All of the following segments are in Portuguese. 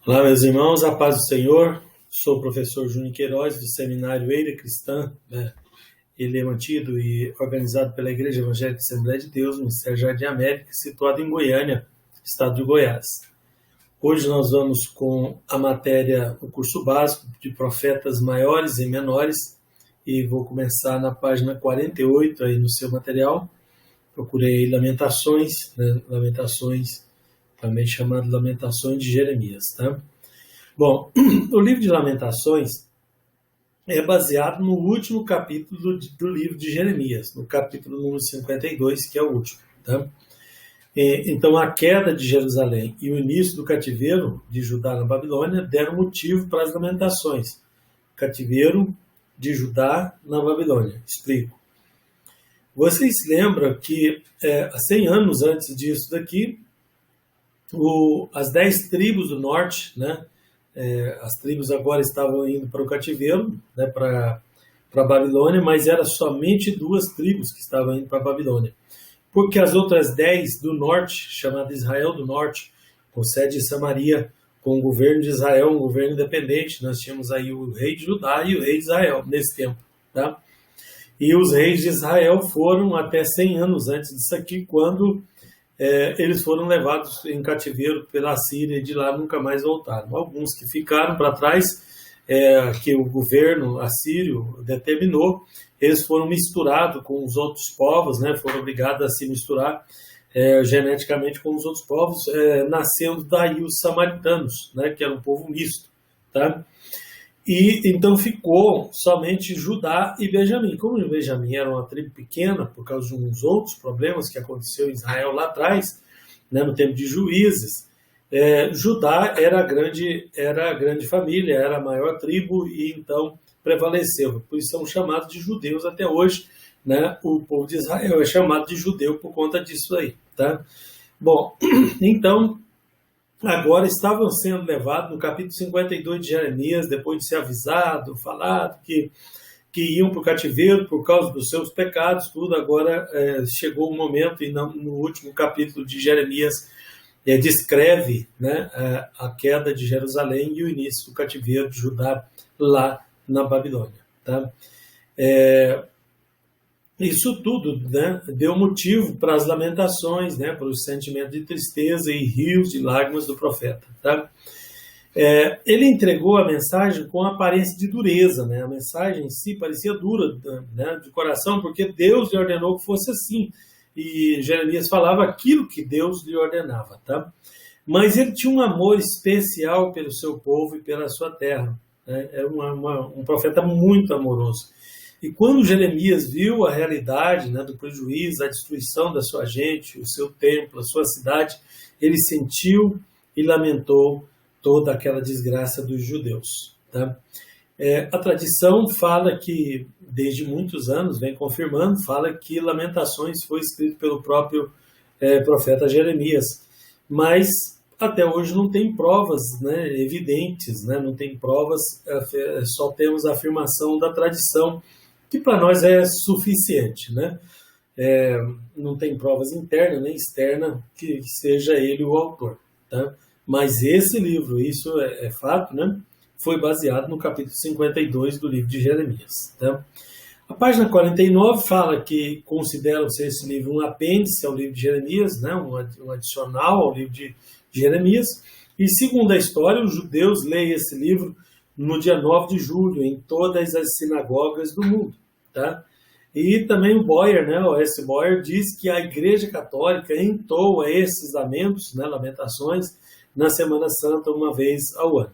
Olá, meus irmãos, a paz do Senhor. Sou o professor Júnior Queiroz, do Seminário Eira Cristã, Ele é mantido e organizado pela Igreja Evangélica Assembleia de Deus, no Ministério Jardim América, situado em Goiânia, estado de Goiás. Hoje nós vamos com a matéria, o curso básico de profetas maiores e menores, e vou começar na página 48 aí no seu material. Procurei Lamentações, Lamentações, também chamado Lamentações de Jeremias, tá? Bom, o livro de Lamentações é baseado no último capítulo do livro de Jeremias, no capítulo número 52, que é o último, tá? Então, a queda de Jerusalém e o início do cativeiro de Judá na Babilônia deram motivo para as lamentações. Cativeiro de Judá na Babilônia. Explico. Vocês lembram que, há 100 anos antes disso daqui, as 10 tribos do norte, né? As tribos agora estavam indo para o cativeiro, né, para a Babilônia, mas eram somente 2 tribos que estavam indo para a Babilônia. Porque as outras 10 do norte, chamada Israel do Norte, com sede em Samaria, com o governo de Israel, um governo independente, nós tínhamos aí o rei de Judá e o rei de Israel nesse tempo, tá? E os reis de Israel foram até 100 anos antes disso aqui, quando eles foram levados em cativeiro pela Síria e de lá nunca mais voltaram. Alguns que ficaram para trás, que o governo assírio determinou, eles foram misturados com os outros povos, né, foram obrigados a se misturar geneticamente com os outros povos, nascendo daí os samaritanos, né, que era um povo misto, tá? E então ficou somente Judá e Benjamim. Como Benjamim era uma tribo pequena, por causa de uns outros problemas que aconteceu em Israel lá atrás, né, no tempo de Juízes, Judá era a grande família, era a maior tribo e então prevaleceu. Por isso são chamados de judeus até hoje, né? O povo de Israel é chamado de judeu por conta disso aí, tá? Bom, então agora estavam sendo levados no capítulo 52 de Jeremias, depois de ser avisado, falado que iam para o cativeiro por causa dos seus pecados, tudo. Agora chegou o momento, e no último capítulo de Jeremias descreve, né, a queda de Jerusalém e o início do cativeiro de Judá lá na Babilônia, tá? Isso tudo, né, deu motivo para as lamentações, né, para os sentimentos de tristeza e rios de lágrimas do profeta, tá? Ele entregou a mensagem com aparência de dureza, né? A mensagem em si parecia dura, né, de coração, porque Deus lhe ordenou que fosse assim. E Jeremias falava aquilo que Deus lhe ordenava, tá? Mas ele tinha um amor especial pelo seu povo e pela sua terra, né? Era um profeta muito amoroso. E quando Jeremias viu a realidade, né, do prejuízo, a destruição da sua gente, o seu templo, a sua cidade, ele sentiu e lamentou toda aquela desgraça dos judeus, tá? A tradição fala que, desde muitos anos, vem confirmando, fala que Lamentações foi escrito pelo próprio profeta Jeremias, mas até hoje não tem provas, né, evidentes, né, não tem provas, só temos a afirmação da tradição, que para nós é suficiente, né? Não tem provas internas nem externas que seja ele o autor, tá? Mas esse livro, isso é fato, né? Foi baseado no capítulo 52 do livro de Jeremias, tá? A página 49 fala que consideram-se esse livro um apêndice ao livro de Jeremias, né? Um adicional ao livro de Jeremias, e segundo a história, os judeus leem esse livro no dia 9 de julho, em todas as sinagogas do mundo, tá? E também o Boyer, né, o S. Boyer, diz que a Igreja Católica entoa esses lamentos, né, lamentações, na Semana Santa, uma vez ao ano.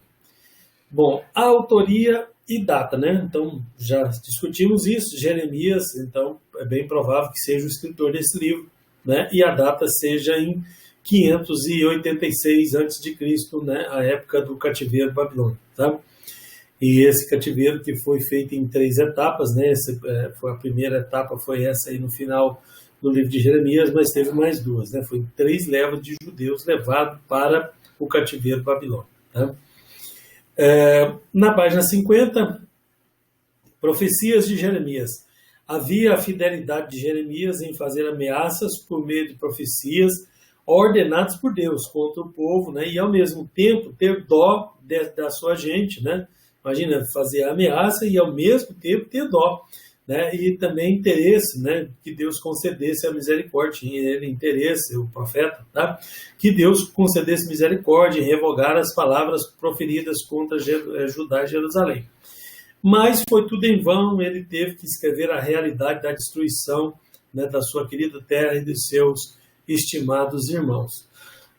Bom, a autoria e data, né? Então, já discutimos isso, Jeremias, então é bem provável que seja o escritor desse livro, né? E a data seja em 586 a.C., né, a época do cativeiro babilônico, tá? E esse cativeiro que foi feito em 3 etapas, né? A primeira etapa foi essa aí no final do livro de Jeremias, mas teve mais 2, né? Foi 3 levas de judeus levados para o cativeiro babilônico, tá? Na página 50, profecias de Jeremias. Havia a fidelidade de Jeremias em fazer ameaças por meio de profecias, ordenados por Deus contra o povo, né? E ao mesmo tempo ter dó da sua gente, né? Imagina fazer a ameaça e ao mesmo tempo ter dó, né? E também interesse, né? Que Deus concedesse a misericórdia, ele interesse, o profeta, tá? Que Deus concedesse misericórdia e revogar as palavras proferidas contra Judá e Jerusalém. Mas foi tudo em vão, ele teve que escrever a realidade da destruição, né, da sua querida terra e dos seus estimados irmãos.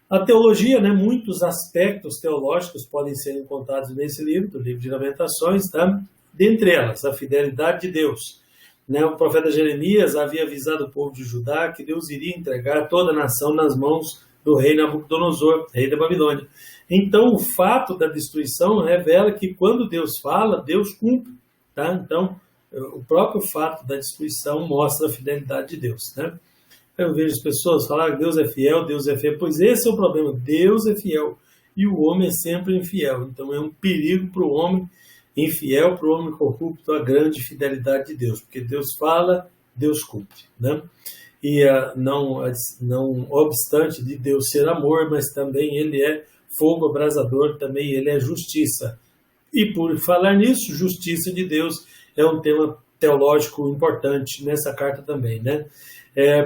A teologia, né, muitos aspectos teológicos podem ser encontrados nesse livro, do livro de Lamentações, tá? Dentre elas, a fidelidade de Deus. Né, o profeta Jeremias havia avisado o povo de Judá que Deus iria entregar toda a nação nas mãos do rei Nabucodonosor, rei da Babilônia. Então, o fato da destruição revela que quando Deus fala, Deus cumpre. Tá? Então, o próprio fato da destruição mostra a fidelidade de Deus. Né? Eu vejo as pessoas falar que Deus é fiel, pois esse é o problema, Deus é fiel e o homem é sempre infiel. Então, é um perigo para o homem infiel, para o homem corrupto, a grande fidelidade de Deus, porque Deus fala, Deus cumpre. Né? E não obstante de Deus ser amor, mas também ele é fogo abrasador, também ele é justiça. E por falar nisso, justiça de Deus é um tema teológico importante nessa carta também, né?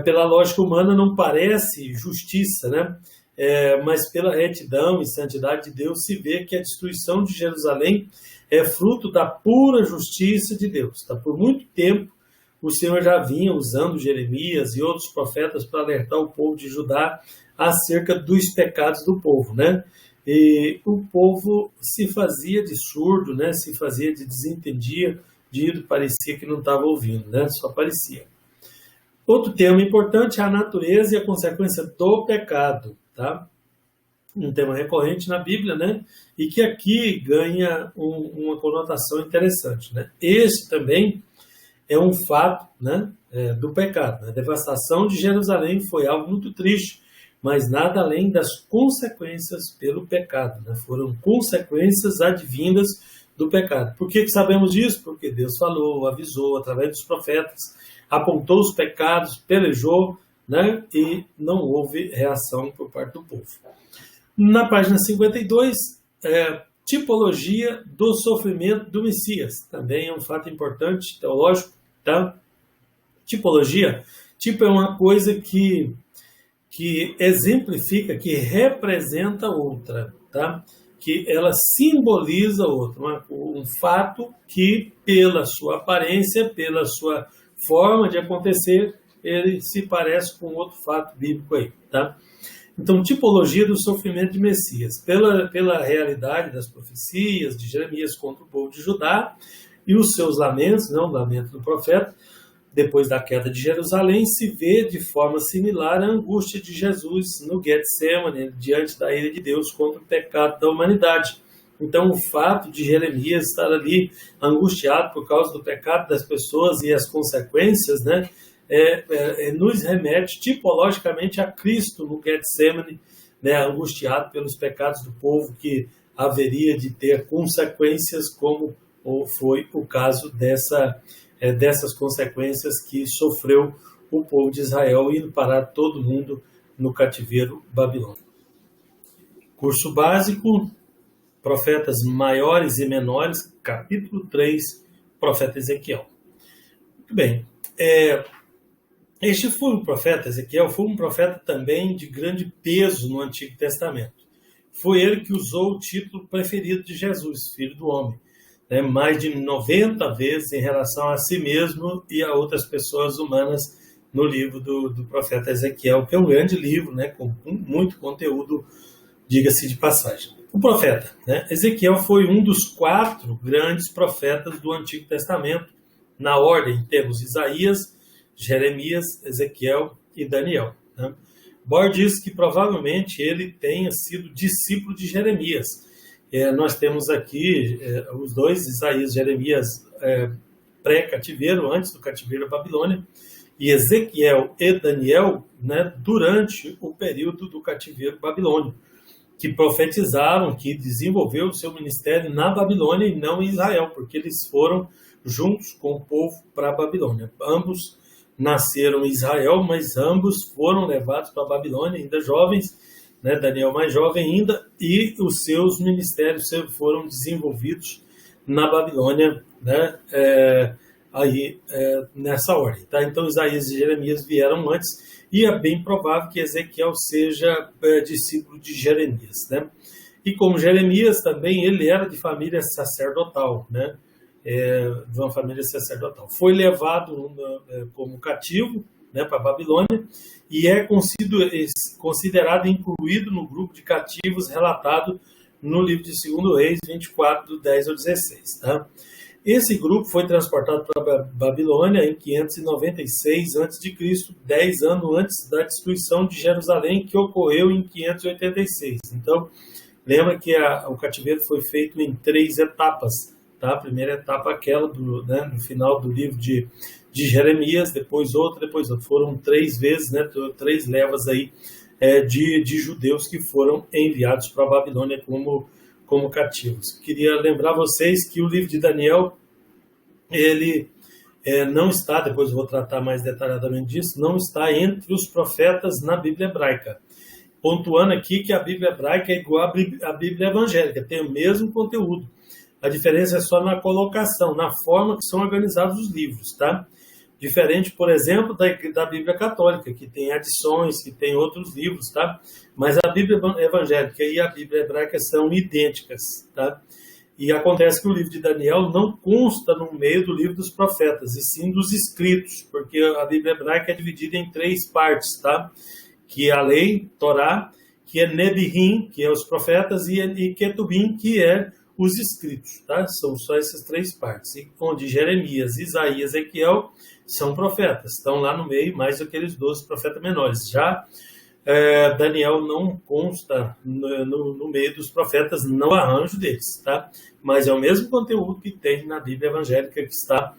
Pela lógica humana não parece justiça, né? Mas pela retidão e santidade de Deus se vê que a destruição de Jerusalém é fruto da pura justiça de Deus. Tá? Por muito tempo o Senhor já vinha usando Jeremias e outros profetas para alertar o povo de Judá acerca dos pecados do povo, né? E o povo se fazia de surdo, né? Se fazia de desentendido, parecia que não estava ouvindo, né? Só parecia. Outro tema importante é a natureza e a consequência do pecado, tá? Um tema recorrente na Bíblia, né? E que aqui ganha uma conotação interessante, né? Esse também é um fato, né, do pecado. A devastação de Jerusalém foi algo muito triste, mas nada além das consequências pelo pecado. Né? Foram consequências advindas do pecado. Por que sabemos disso? Porque Deus falou, avisou através dos profetas, apontou os pecados, pelejou, né, e não houve reação por parte do povo. Na página 52, tipologia do sofrimento do Messias. Também é um fato importante, teológico. Tá? Tipologia, tipo é uma coisa que exemplifica, que representa outra, tá? Que ela simboliza outra, um fato que pela sua aparência, pela sua forma de acontecer, ele se parece com outro fato bíblico aí, tá? Então, tipologia do sofrimento de Messias, pela realidade das profecias de Jeremias contra o povo de Judá, e os seus lamentos, não o lamento do profeta, depois da queda de Jerusalém, se vê de forma similar à angústia de Jesus no Getsemane, diante da ira de Deus contra o pecado da humanidade. Então, o fato de Jeremias estar ali angustiado por causa do pecado das pessoas e as consequências, né, nos remete tipologicamente a Cristo no Getsemane, né, angustiado pelos pecados do povo, que haveria de ter consequências como ou foi o caso dessas consequências que sofreu o povo de Israel, indo parar todo mundo no cativeiro babilônico. Curso básico, profetas maiores e menores, capítulo 3, profeta Ezequiel. Muito bem, este foi o profeta Ezequiel, foi um profeta também de grande peso no Antigo Testamento. Foi ele que usou o título preferido de Jesus, Filho do Homem, mais de 90 vezes em relação a si mesmo e a outras pessoas humanas no livro do profeta Ezequiel, que é um grande livro, né, com muito conteúdo, diga-se de passagem. O profeta, Ezequiel foi um dos 4 grandes profetas do Antigo Testamento, na ordem temos Isaías, Jeremias, Ezequiel e Daniel. Bord diz que provavelmente ele tenha sido discípulo de Jeremias. Nós temos aqui os dois, Isaías e Jeremias, pré-cativeiro, antes do cativeiro da Babilônia, e Ezequiel e Daniel, durante o período do cativeiro babilônico, que profetizaram, que desenvolveu o seu ministério na Babilônia e não em Israel, porque eles foram juntos com o povo para a Babilônia. Ambos, nasceram em Israel, mas ambos foram levados para a Babilônia, ainda jovens, né? Daniel mais jovem ainda, e os seus ministérios foram desenvolvidos na Babilônia, né? Nessa ordem. Tá? Então, Isaías e Jeremias vieram antes, e é bem provável que Ezequiel seja discípulo de Jeremias. Né? E como Jeremias também, ele era de família sacerdotal, né? De uma família sacerdotal. Foi levado como cativo, né, para a Babilônia, e é considerado incluído no grupo de cativos relatado no livro de 2 Reis 24, do 10 ao 16. Tá? Esse grupo foi transportado para a Babilônia em 596 a.C., 10 anos antes da destruição de Jerusalém, que ocorreu em 586. Então, lembra que o cativeiro foi feito em 3 etapas. Tá? A primeira etapa aquela no final do livro de Jeremias, depois outra. Foram 3 vezes, né, 3 levas aí, de judeus que foram enviados para a Babilônia como cativos. Queria lembrar vocês que o livro de Daniel, ele não está, depois eu vou tratar mais detalhadamente disso, não está entre os profetas na Bíblia hebraica. Pontuando aqui que a Bíblia hebraica é igual à Bíblia evangélica, tem o mesmo conteúdo. A diferença é só na colocação, na forma que são organizados os livros, tá? Diferente, por exemplo, da Bíblia católica, que tem adições, que tem outros livros, tá? Mas a Bíblia evangélica e a Bíblia hebraica são idênticas, tá? E acontece que o livro de Daniel não consta no meio do livro dos profetas, e sim dos escritos, porque a Bíblia hebraica é dividida em 3 partes, tá? Que é a lei, Torá, que é Nebiim, que é os profetas, e Ketubim, que é os escritos, tá? São só essas 3 partes, onde Jeremias, Isaías e Ezequiel são profetas, estão lá no meio, mais aqueles 12 profetas menores. Já Daniel não consta no meio dos profetas, não arranjo deles, tá? Mas é o mesmo conteúdo que tem na Bíblia evangélica, que está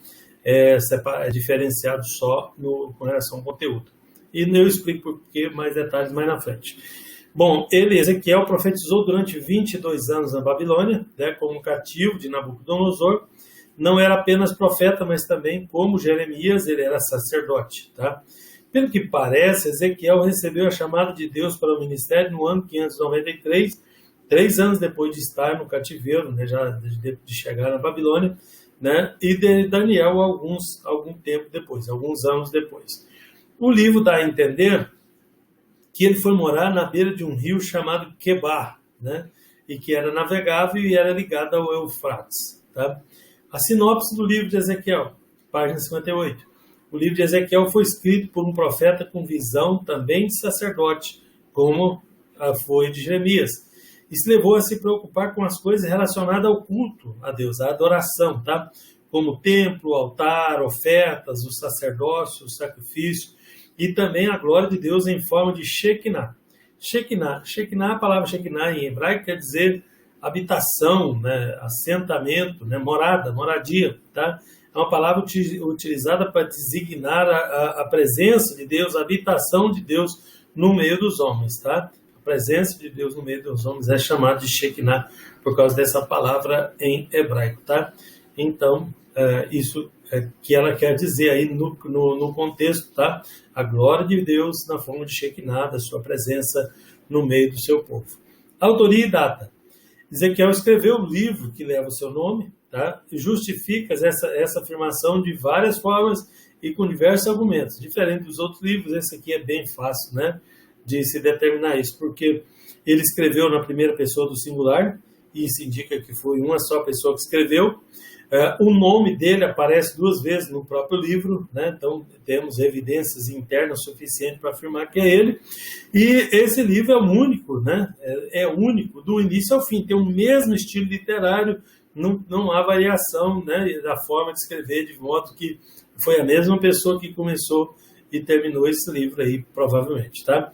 diferenciado só com relação ao conteúdo. E eu explico por que mais detalhes mais na frente. Bom, Ezequiel, profetizou durante 22 anos na Babilônia, né, como cativo de Nabucodonosor. Não era apenas profeta, mas também, como Jeremias, ele era sacerdote. Tá? Pelo que parece, Ezequiel recebeu a chamada de Deus para o ministério no ano 593, 3 anos depois de estar no cativeiro, né, já de chegar na Babilônia, né, e de Daniel algum tempo depois, alguns anos depois. O livro dá a entender que ele foi morar na beira de um rio chamado Quebar, né? E que era navegável e era ligado ao Eufrates. Tá? A sinopse do livro de Ezequiel, página 58. O livro de Ezequiel foi escrito por um profeta com visão também de sacerdote, como foi de Jeremias. Isso levou a se preocupar com as coisas relacionadas ao culto a Deus, à adoração, tá? Como o templo, o altar, ofertas, o sacerdócio, o sacrifício, e também a glória de Deus em forma de Shekinah. Shekinah, a palavra Shekinah em hebraico quer dizer habitação, né, assentamento, né, morada, moradia. Tá? É uma palavra utilizada para designar a presença de Deus, a habitação de Deus no meio dos homens. Tá? A presença de Deus no meio dos homens é chamada de Shekinah por causa dessa palavra em hebraico. Tá? Então, isso que ela quer dizer aí no contexto, tá? A glória de Deus na forma de Shekinah, da sua presença no meio do seu povo. Autoria e data. Ezequiel escreveu o livro que leva o seu nome, tá? E justifica essa afirmação de várias formas e com diversos argumentos. Diferente dos outros livros, esse aqui é bem fácil, né, de se determinar isso, porque ele escreveu na primeira pessoa do singular, e isso indica que foi uma só pessoa que escreveu. O nome dele aparece 2 vezes no próprio livro, né? Então temos evidências internas suficientes para afirmar que é ele. E esse livro é único, né? É único, do início ao fim, tem o mesmo estilo literário, não há variação, né, da forma de escrever, de modo que foi a mesma pessoa que começou e terminou esse livro aí, provavelmente, tá?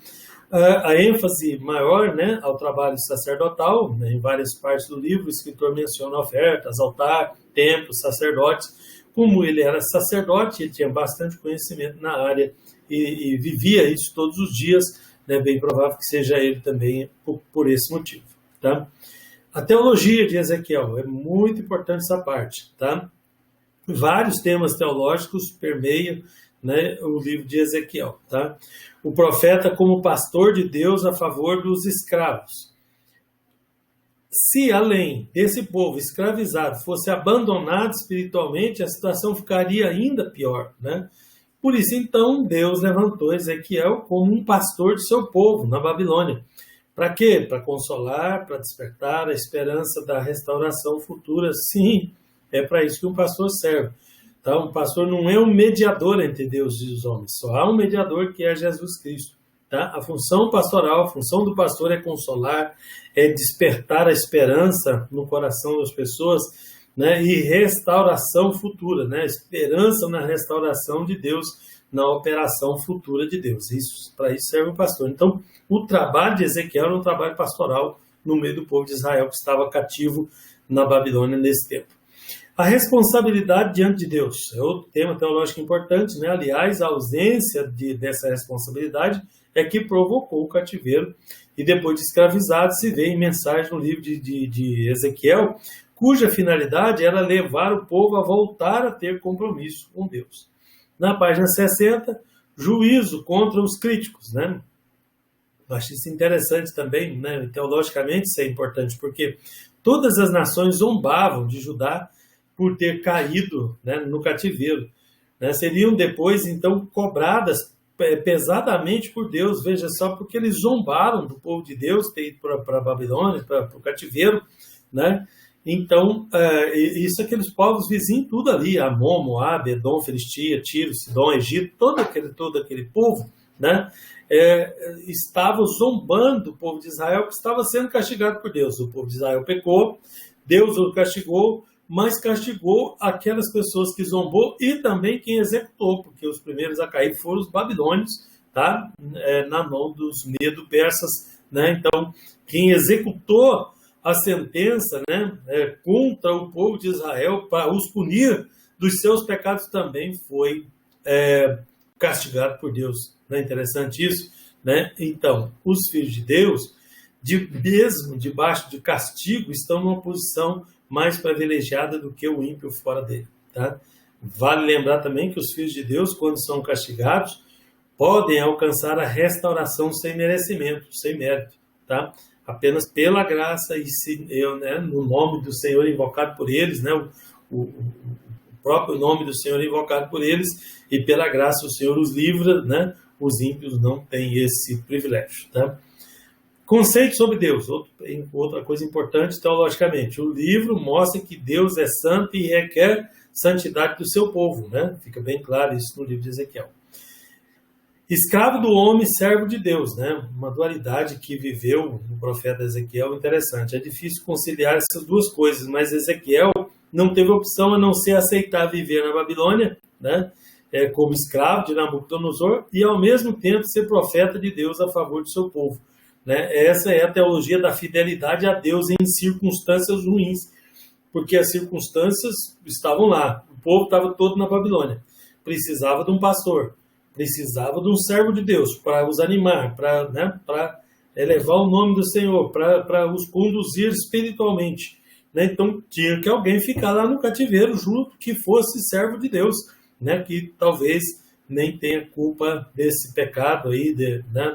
A ênfase maior, né, ao trabalho sacerdotal, né, em várias partes do livro, o escritor menciona ofertas, altar, templos, sacerdotes. Como ele era sacerdote, ele tinha bastante conhecimento na área e vivia isso todos os dias, né, bem provável que seja ele também por esse motivo. Tá? A teologia de Ezequiel, é muito importante essa parte. Tá? Vários temas teológicos permeiam né, o livro de Ezequiel. Tá? O profeta como pastor de Deus a favor dos escravos. Se além desse povo escravizado fosse abandonado espiritualmente, a situação ficaria ainda pior, né? Por isso, então, Deus levantou Ezequiel como um pastor de seu povo na Babilônia. Para quê? Para consolar, para despertar a esperança da restauração futura. Sim, é para isso que um pastor serve. Tá? Um pastor não é um mediador entre Deus e os homens, só há um mediador que é Jesus Cristo. Tá? A função pastoral, a função do pastor é consolar, é despertar a esperança no coração das pessoas, né? E restauração futura, né? Esperança na restauração de Deus, na operação futura de Deus. Para isso serve o pastor. Então, o trabalho de Ezequiel era um trabalho pastoral no meio do povo de Israel que estava cativo na Babilônia nesse tempo. A responsabilidade diante de Deus é outro tema teológico importante, né? Aliás, a ausência dessa responsabilidade é que provocou o cativeiro, e depois de escravizado se vê em mensagem no livro de Ezequiel, cuja finalidade era levar o povo a voltar a ter compromisso com Deus. Na página 60, juízo contra os críticos, né? Eu acho isso interessante também, né? Teologicamente isso é importante, porque todas as nações zombavam de Judá por ter caído, né, no cativeiro, né? Seriam depois, então, cobradas pesadamente por Deus, veja só, porque eles zombaram do povo de Deus, ter ido para a Babilônia, para o cativeiro, né? Então, isso aqueles povos vizinhos, tudo ali, Amon, Moabe, Edom, Filistia, Tiro, Sidom, Egito, todo aquele povo, né? Estava zombando do povo de Israel, que estava sendo castigado por Deus. O povo de Israel pecou, Deus o castigou, mas castigou aquelas pessoas que zombou e também quem executou, porque os primeiros a cair foram os babilônios, tá? Na mão dos medo-persas, né? Então, quem executou a sentença, né, contra o povo de Israel para os punir dos seus pecados também foi castigado por Deus. Não é interessante isso? Né? Então, os filhos de Deus, mesmo debaixo de castigo, estão numa posição mais privilegiada do que o ímpio fora dele. Tá? Vale lembrar também que os filhos de Deus, quando são castigados, podem alcançar a restauração sem merecimento, sem mérito. Tá? Apenas pela graça e no nome do Senhor invocado por eles, né? O próprio nome do Senhor invocado por eles, e pela graça o Senhor os livra, né? Os ímpios não têm esse privilégio. Tá? Conceito sobre Deus, outra coisa importante teologicamente. O livro mostra que Deus é santo e requer santidade do seu povo, né? Fica bem claro isso no livro de Ezequiel. Escravo do homem, servo de Deus, né? Uma dualidade que viveu o profeta Ezequiel interessante. É difícil conciliar essas duas coisas, mas Ezequiel não teve opção a não ser aceitar viver na Babilônia, né? Como escravo de Nabucodonosor, e ao mesmo tempo ser profeta de Deus a favor do seu povo. Né? Essa é a teologia da fidelidade a Deus em circunstâncias ruins, porque as circunstâncias estavam lá, o povo estava todo na Babilônia, precisava de um pastor, precisava de um servo de Deus para os animar, para elevar o nome do Senhor, para os conduzir espiritualmente. Né? Então tinha que alguém ficar lá no cativeiro junto, que fosse servo de Deus, né? Que talvez nem tenha culpa desse pecado aí,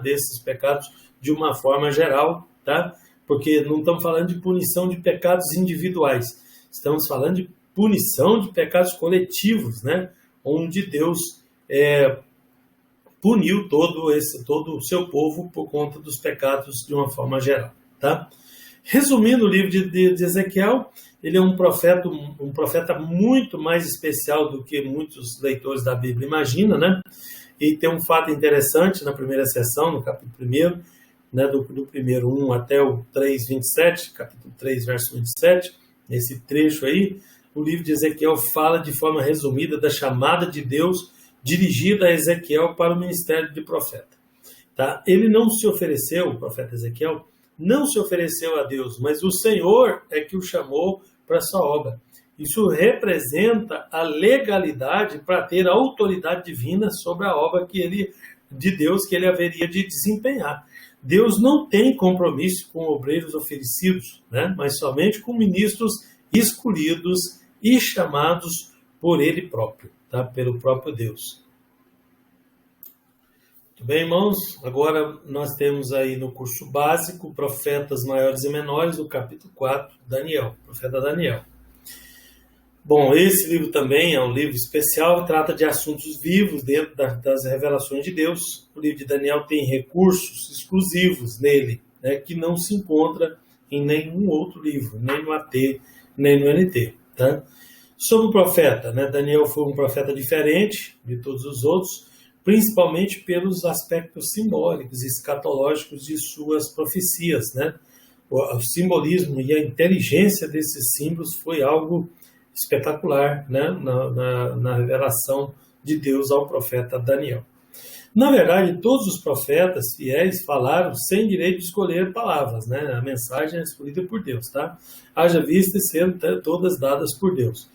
desses pecados de uma forma geral, tá? Porque não estamos falando de punição de pecados individuais, estamos falando de punição de pecados coletivos, né? Onde Deus puniu todo o seu povo por conta dos pecados de uma forma geral, tá? Resumindo o livro de Ezequiel, ele é um profeta muito mais especial do que muitos leitores da Bíblia imaginam, né? E tem um fato interessante na primeira sessão, no capítulo 1, né, do primeiro 1 até o 3:27, capítulo 3, verso 27, nesse trecho aí, o livro de Ezequiel fala de forma resumida da chamada de Deus dirigida a Ezequiel para o ministério de profeta. Tá? Ele não se ofereceu, o profeta Ezequiel, não se ofereceu a Deus, mas o Senhor é que o chamou para a sua obra. Isso representa a legalidade para ter a autoridade divina sobre a obra de Deus que ele haveria de desempenhar. Deus não tem compromisso com obreiros oferecidos, né? Mas somente com ministros escolhidos e chamados por ele próprio, tá? Pelo próprio Deus. Tudo bem, irmãos? Agora nós temos aí no curso básico, Profetas Maiores e Menores, o capítulo 4, Daniel, profeta Daniel. Bom, esse livro também é um livro especial, trata de assuntos vivos dentro das revelações de Deus. O livro de Daniel tem recursos exclusivos nele, né, que não se encontra em nenhum outro livro, nem no AT, nem no NT. Tá? Sobre o profeta, né, Daniel foi um profeta diferente de todos os outros, principalmente pelos aspectos simbólicos e escatológicos de suas profecias. Né? O simbolismo e a inteligência desses símbolos foi algo espetacular, né, na revelação de Deus ao profeta Daniel. Na verdade, todos os profetas fiéis falaram sem direito de escolher palavras, né? A mensagem é escolhida por Deus, tá? Haja vista sendo todas dadas por Deus.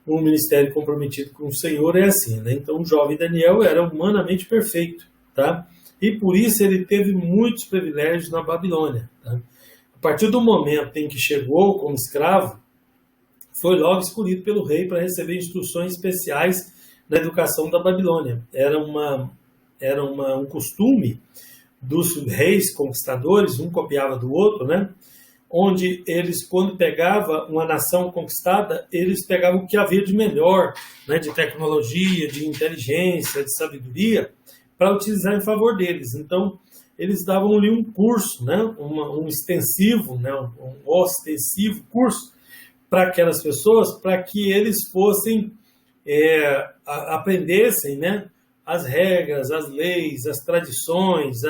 Um ministério comprometido com o Senhor é assim, né? Então, o jovem Daniel era humanamente perfeito, tá? E por isso ele teve muitos privilégios na Babilônia, tá? A partir do momento em que chegou como escravo, foi logo escolhido pelo rei para receber instruções especiais na educação da Babilônia. Era um costume dos reis conquistadores, um copiava do outro, né? Onde eles, quando pegava uma nação conquistada, eles pegavam o que havia de melhor, né? De tecnologia, de inteligência, de sabedoria, para utilizar em favor deles. Então, eles davam-lhe um curso, né? Um extensivo, né? Um ostensivo curso, para aquelas pessoas, para que eles fossem, aprendessem, né, as regras, as leis, as tradições,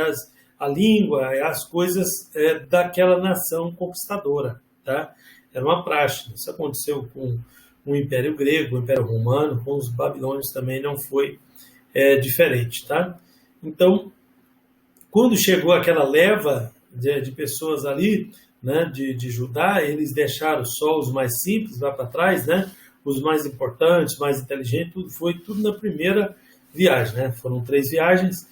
a língua, as coisas daquela nação conquistadora. Tá? Era uma praxe. Isso aconteceu com o Império Grego, o Império Romano, com os babilônios também não foi diferente. Tá? Então, quando chegou aquela leva de pessoas ali, né, de Judá, eles deixaram só os mais simples lá para trás, né, os mais importantes, mais inteligentes, foi tudo na primeira viagem, né, foram 3 viagens,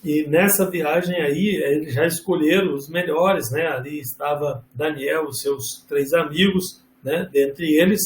e nessa viagem aí eles já escolheram os melhores, né, ali estava Daniel, os seus 3 amigos, né, dentre eles,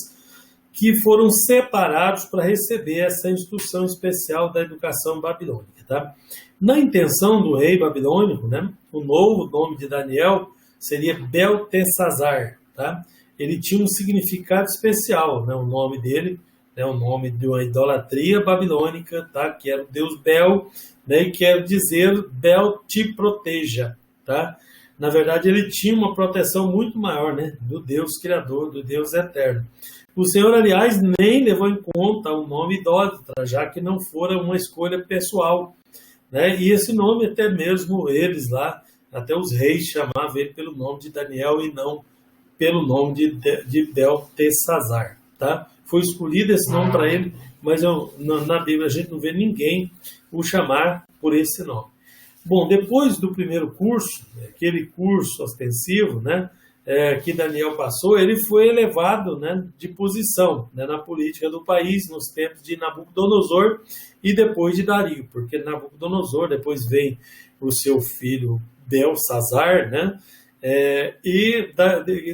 que foram separados para receber essa instrução especial da educação babilônica. Tá? Na intenção do rei babilônico, né, o novo nome de Daniel seria Beltesazar, tá? Ele tinha um significado especial, né? O nome dele, né? O nome de uma idolatria babilônica, tá? Que era o deus Bel, né? E quer dizer Bel te proteja, tá? Na verdade, ele tinha uma proteção muito maior, né? Do Deus Criador, do Deus Eterno. O Senhor, aliás, nem levou em conta o nome idólatra, já que não fora uma escolha pessoal, né? E esse nome, até mesmo eles lá, até os reis chamavam ele pelo nome de Daniel e não pelo nome de Beltesazar. Tá? Foi escolhido esse nome para ele, mas na Bíblia a gente não vê ninguém o chamar por esse nome. Bom, depois do primeiro curso, aquele curso ostensivo, né, que Daniel passou, ele foi elevado, né, de posição, né, na política do país, nos tempos de Nabucodonosor e depois de Dario, porque Nabucodonosor, depois vem o seu filho Belsazar, né?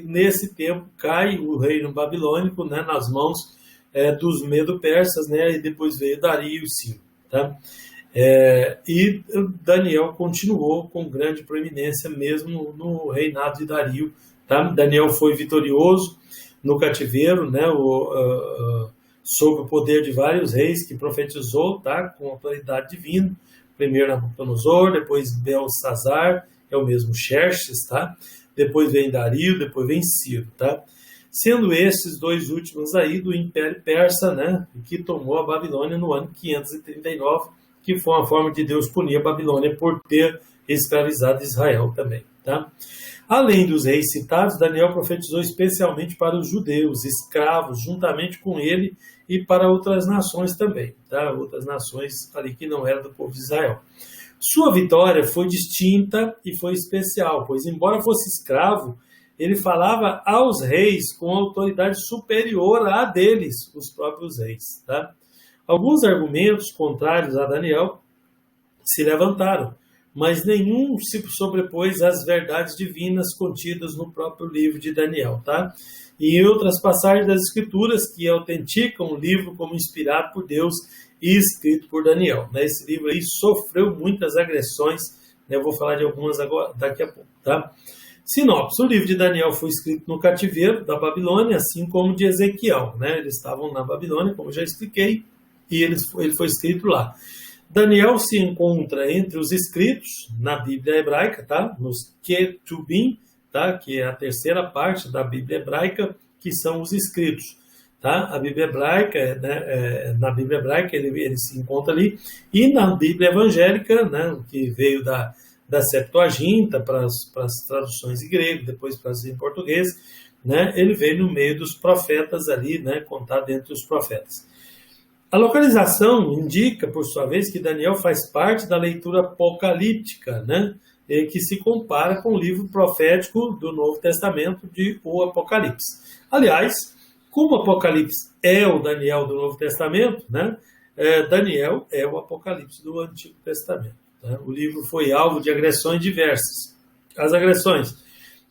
Nesse tempo cai o reino babilônico, né, nas mãos dos medo-persas, né? E depois veio Dario e Ciro. Tá? E Daniel continuou com grande proeminência mesmo no reinado de Dario. Tá? Daniel foi vitorioso no cativeiro, né? Sob o poder de vários reis que profetizou, tá? Com autoridade divina. Primeiro Nabucodonosor, depois Belsazar, é o mesmo Xerxes, tá? Depois vem Dario, depois vem Ciro, tá? Sendo esses 2 últimos aí do Império Persa, né? Que tomou a Babilônia no ano 539, que foi uma forma de Deus punir a Babilônia por ter escravizado Israel também, tá? Além dos reis citados, Daniel profetizou especialmente para os judeus, escravos, juntamente com ele, e para outras nações também, tá? Outras nações ali que não eram do povo de Israel. Sua vitória foi distinta e foi especial, pois embora fosse escravo, ele falava aos reis com autoridade superior à deles, os próprios reis, tá? Alguns argumentos contrários a Daniel se levantaram, mas nenhum se sobrepôs às verdades divinas contidas no próprio livro de Daniel, tá? E em outras passagens das Escrituras que autenticam o livro como inspirado por Deus e escrito por Daniel, né? Esse livro aí sofreu muitas agressões, né? Eu vou falar de algumas agora, daqui a pouco, tá? Sinopse: o livro de Daniel foi escrito no cativeiro da Babilônia, assim como de Ezequiel, né? Eles estavam na Babilônia, como já expliquei, e ele foi escrito lá. Daniel se encontra entre os escritos na Bíblia hebraica, tá? Nos Ketubim, tá? Que é a terceira parte da Bíblia hebraica, que são os escritos, tá? A Bíblia hebraica, né? Na Bíblia hebraica ele se encontra ali, e na Bíblia evangélica, né? Que veio da Septuaginta para as traduções em grego, depois para as em português, né? Ele veio no meio dos profetas ali, né? Contado entre os profetas. A localização indica, por sua vez, que Daniel faz parte da leitura apocalíptica, né? Que se compara com o livro profético do Novo Testamento, o Apocalipse. Aliás, como o Apocalipse é o Daniel do Novo Testamento, né? Daniel é o Apocalipse do Antigo Testamento. Né? O livro foi alvo de agressões diversas. As agressões,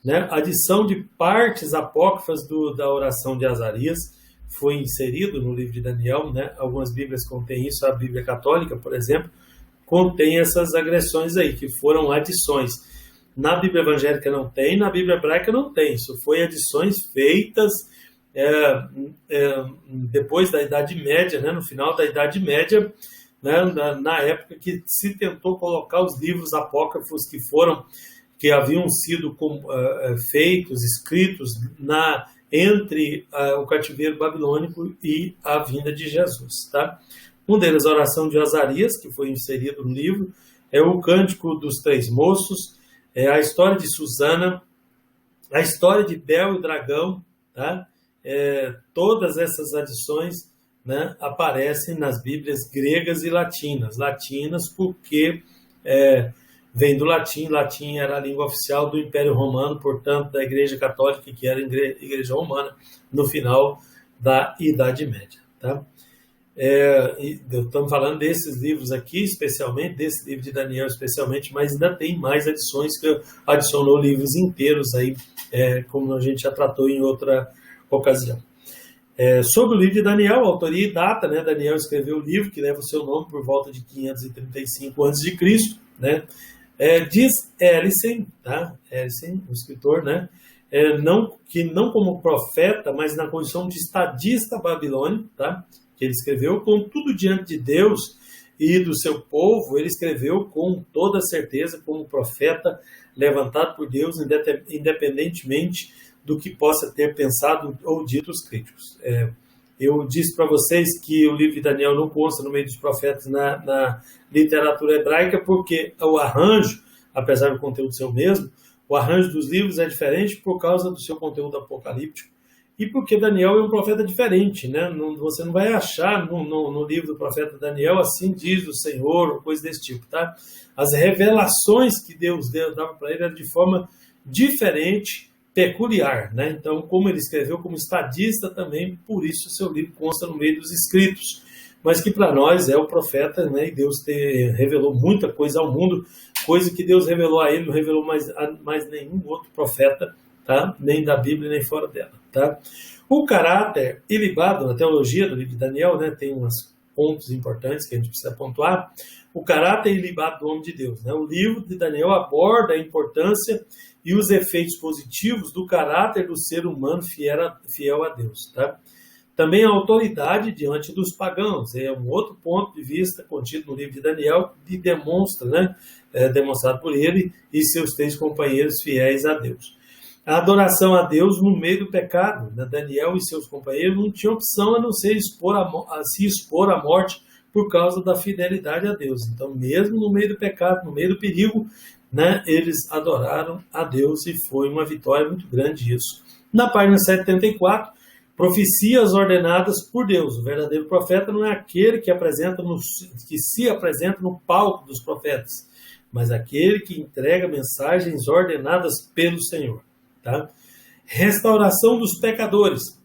né? A adição de partes apócrifas da oração de Azarias foi inserido no livro de Daniel, né? Algumas Bíblias contêm isso, a Bíblia Católica, por exemplo, contém essas agressões aí, que foram adições. Na Bíblia Evangélica não tem, na Bíblia Hebraica não tem. Isso foi adições feitas depois da Idade Média, né? No final da Idade Média, né? Na época que se tentou colocar os livros apócrifos que haviam sido feitos, escritos entre o cativeiro babilônico e a vinda de Jesus, tá? Um deles, a oração de Azarias, que foi inserido no livro, é o Cântico dos Três Moços, é a história de Susana, a história de Bel e o Dragão, tá? Todas essas adições, né, aparecem nas Bíblias gregas e latinas. Latinas porque vem do latim, latim era a língua oficial do Império Romano, portanto, da Igreja Católica, que era a Igreja Romana, no final da Idade Média. Tá? Estamos falando desses livros aqui, especialmente, desse livro de Daniel especialmente, mas ainda tem mais adições, que adicionou livros inteiros aí, como a gente já tratou em outra ocasião. Sobre o livro de Daniel, autoria e data, né? Daniel escreveu o livro, que leva o seu nome por volta de 535 a.C., né? Diz Ellison, tá? Ellison, o escritor, né? Que não como profeta, mas na condição de estadista babilônico, tá? Que ele escreveu, contudo, diante de Deus e do seu povo, ele escreveu com toda certeza como profeta levantado por Deus, independentemente do que possa ter pensado ou dito os críticos. Eu disse para vocês que o livro de Daniel não consta no meio dos profetas na literatura hebraica, porque o arranjo, apesar do conteúdo ser o mesmo, o arranjo dos livros é diferente por causa do seu conteúdo apocalíptico e porque Daniel é um profeta diferente, né? Você não vai achar no livro do profeta Daniel, assim diz o Senhor, ou coisa desse tipo, tá? As revelações que Deus dava para ele eram de forma diferente, peculiar, né? Então, como ele escreveu como estadista também, por isso o seu livro consta no meio dos escritos, mas que para nós é o profeta, né? E Deus revelou muita coisa ao mundo, coisa que Deus revelou a ele, não revelou mais nenhum outro profeta, tá? Nem da Bíblia, nem fora dela, tá? O caráter ilibado na teologia do livro de Daniel, né? Tem uns pontos importantes que a gente precisa pontuar. O caráter ilibado do homem de Deus, né? O livro de Daniel aborda a importância e os efeitos positivos do caráter do ser humano fiel a Deus, tá? Também a autoridade diante dos pagãos, é um outro ponto de vista contido no livro de Daniel, que demonstra, né? Demonstrado por ele e seus 3 companheiros fiéis a Deus. A adoração a Deus no meio do pecado, né? Daniel e seus companheiros não tinham opção a não ser se expor à morte por causa da fidelidade a Deus. Então, mesmo no meio do pecado, no meio do perigo, né, eles adoraram a Deus e foi uma vitória muito grande isso. Na página 784, profecias ordenadas por Deus. O verdadeiro profeta não é aquele que se apresenta no palco dos profetas, mas aquele que entrega mensagens ordenadas pelo Senhor. Tá? Restauração dos pecadores.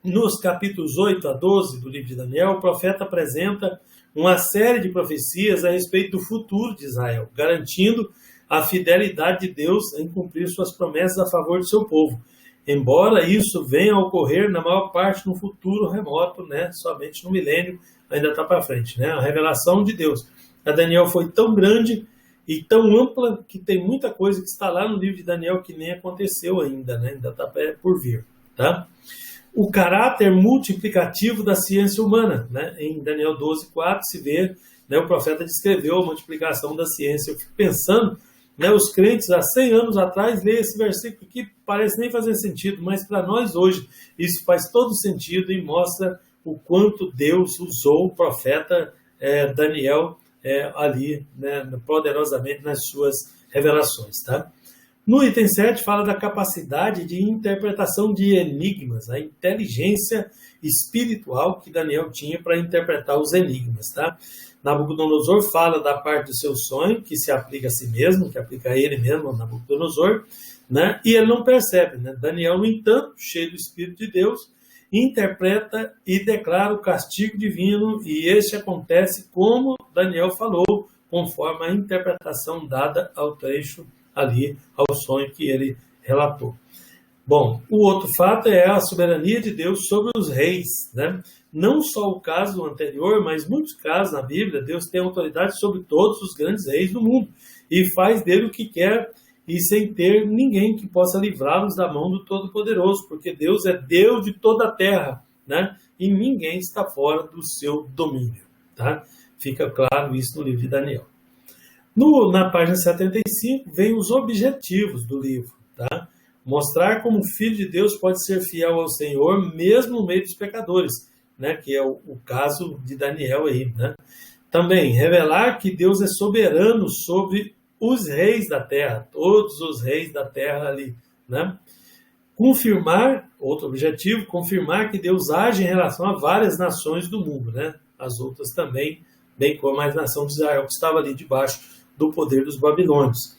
nos capítulos 8 a 12 do livro de Daniel, o profeta apresenta uma série de profecias a respeito do futuro de Israel, garantindo a fidelidade de Deus em cumprir suas promessas a favor do seu povo. Embora isso venha a ocorrer na maior parte no futuro remoto, né, somente no milênio, ainda está para frente, né, a revelação de Deus a Daniel foi tão grande e tão ampla que tem muita coisa que está lá no livro de Daniel que nem aconteceu ainda, né, ainda está por vir, tá? O caráter multiplicativo da ciência humana, né, em Daniel 12:4 se vê, né, o profeta descreveu a multiplicação da ciência. Eu fico pensando, né, os crentes há 100 anos atrás lêem esse versículo que parece nem fazer sentido, mas para nós hoje isso faz todo sentido e mostra o quanto Deus usou o profeta Daniel ali, né, poderosamente nas suas revelações. Tá? No item 7 fala da capacidade de interpretação de enigmas, a inteligência espiritual que Daniel tinha para interpretar os enigmas. Tá? Nabucodonosor fala da parte do seu sonho, que se aplica a si mesmo, que aplica a ele mesmo, a Nabucodonosor, né? E ele não percebe. Né? Daniel, no entanto, cheio do Espírito de Deus, interpreta e declara o castigo divino, e este acontece como Daniel falou, conforme a interpretação dada ao trecho ali, ao sonho que ele relatou. Bom, o outro fato é a soberania de Deus sobre os reis, né? Não só o caso anterior, mas muitos casos na Bíblia, Deus tem autoridade sobre todos os grandes reis do mundo e faz dele o que quer e sem ter ninguém que possa livrá-los da mão do Todo-Poderoso, porque Deus é Deus de toda a terra, né? E ninguém está fora do seu domínio, tá? Fica claro isso no livro de Daniel. Na página 75 vem os objetivos do livro, tá? Mostrar como o Filho de Deus pode ser fiel ao Senhor, mesmo no meio dos pecadores, né? Que é o caso de Daniel aí, né? Também, revelar que Deus é soberano sobre os reis da terra, todos os reis da terra ali, né? Confirmar, outro objetivo, confirmar que Deus age em relação a várias nações do mundo, né? As outras também, bem como a nação de Israel, que estava ali debaixo do poder dos babilônios.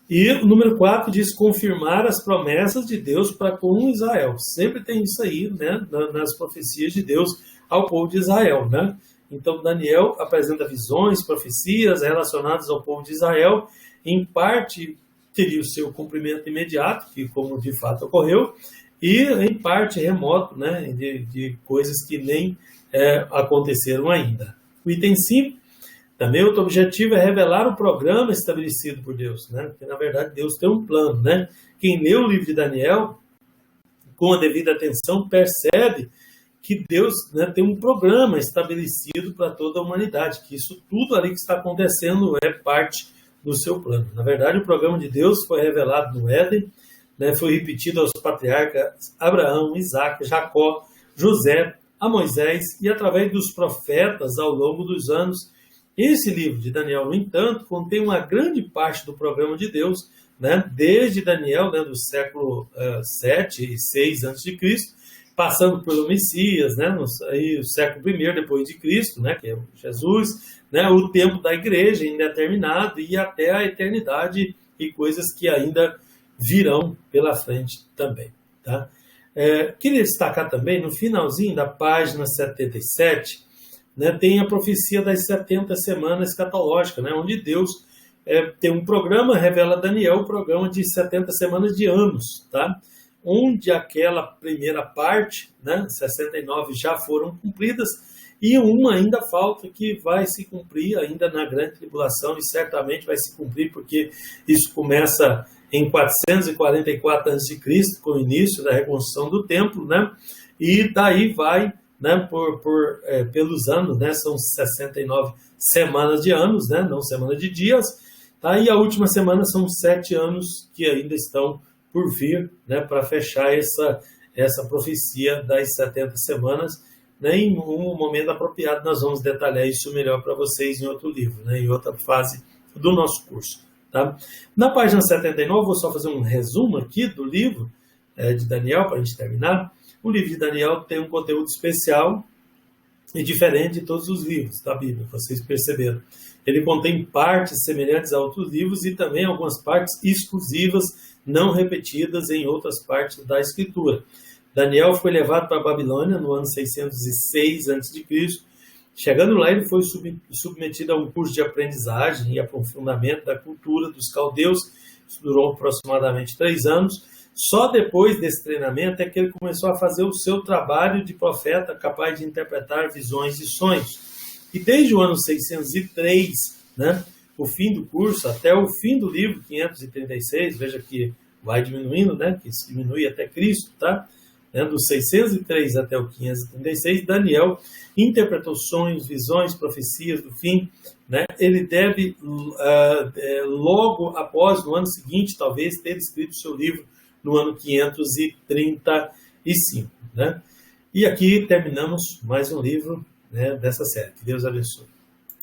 E o número 4 diz confirmar as promessas de Deus para com Israel. Sempre tem isso aí, né, nas profecias de Deus ao povo de Israel, né? Então Daniel apresenta visões, profecias relacionadas ao povo de Israel. Em parte teria o seu cumprimento imediato, que como de fato ocorreu, e em parte remoto, né, de coisas que nem aconteceram ainda. O item 5. Também outro objetivo é revelar o programa estabelecido por Deus, né? Porque, na verdade, Deus tem um plano, né? Quem lê o livro de Daniel, com a devida atenção, percebe que Deus, né, tem um programa estabelecido para toda a humanidade, que isso tudo ali que está acontecendo é parte do seu plano. Na verdade, o programa de Deus foi revelado no Éden, né, foi repetido aos patriarcas Abraão, Isaac, Jacó, José, a Moisés e através dos profetas ao longo dos anos. Esse livro de Daniel, no entanto, contém uma grande parte do programa de Deus, né, desde Daniel, né, do século 7 e 6 a.C., passando pelo Messias, né, no século I depois de Cristo, né, que é Jesus, né, o tempo da igreja indeterminado e até a eternidade e coisas que ainda virão pela frente também. Tá? Queria destacar também, no finalzinho da página 77, né, tem a profecia das 70 semanas escatológicas, né, onde Deus tem um programa, revela a Daniel, um programa de 70 semanas de anos, tá? Onde aquela primeira parte, né, 69 já foram cumpridas, e uma ainda falta que vai se cumprir ainda na grande tribulação, e certamente vai se cumprir porque isso começa em 444 a.C., com o início da reconstrução do templo, né, e daí vai, né, pelos anos, né, são 69 semanas de anos, né, não semana de dias, tá? E a última semana são 7 anos que ainda estão por vir, né, para fechar essa profecia das 70 semanas, né, em um momento apropriado nós vamos detalhar isso melhor para vocês em outro livro, né, em outra fase do nosso curso. Tá? Na página 79, vou só fazer um resumo aqui do livro de Daniel, para a gente terminar. O livro de Daniel tem um conteúdo especial e diferente de todos os livros da Bíblia, vocês perceberam. Ele contém partes semelhantes a outros livros e também algumas partes exclusivas, não repetidas em outras partes da Escritura. Daniel foi levado para a Babilônia no ano 606 a.C. Chegando lá, ele foi submetido a um curso de aprendizagem e aprofundamento da cultura dos caldeus. Isso durou aproximadamente 3 anos. Só depois desse treinamento é que ele começou a fazer o seu trabalho de profeta, capaz de interpretar visões e sonhos. E desde o ano 603, né, o fim do curso, até o fim do livro 536, veja que vai diminuindo, né, que se diminui até Cristo, tá? Do 603 até o 536, Daniel interpretou sonhos, visões, profecias do fim. Né? Ele deve, logo após, no ano seguinte, talvez, ter escrito seu livro no ano 535. Né? E aqui terminamos mais um livro, né, dessa série. Que Deus abençoe.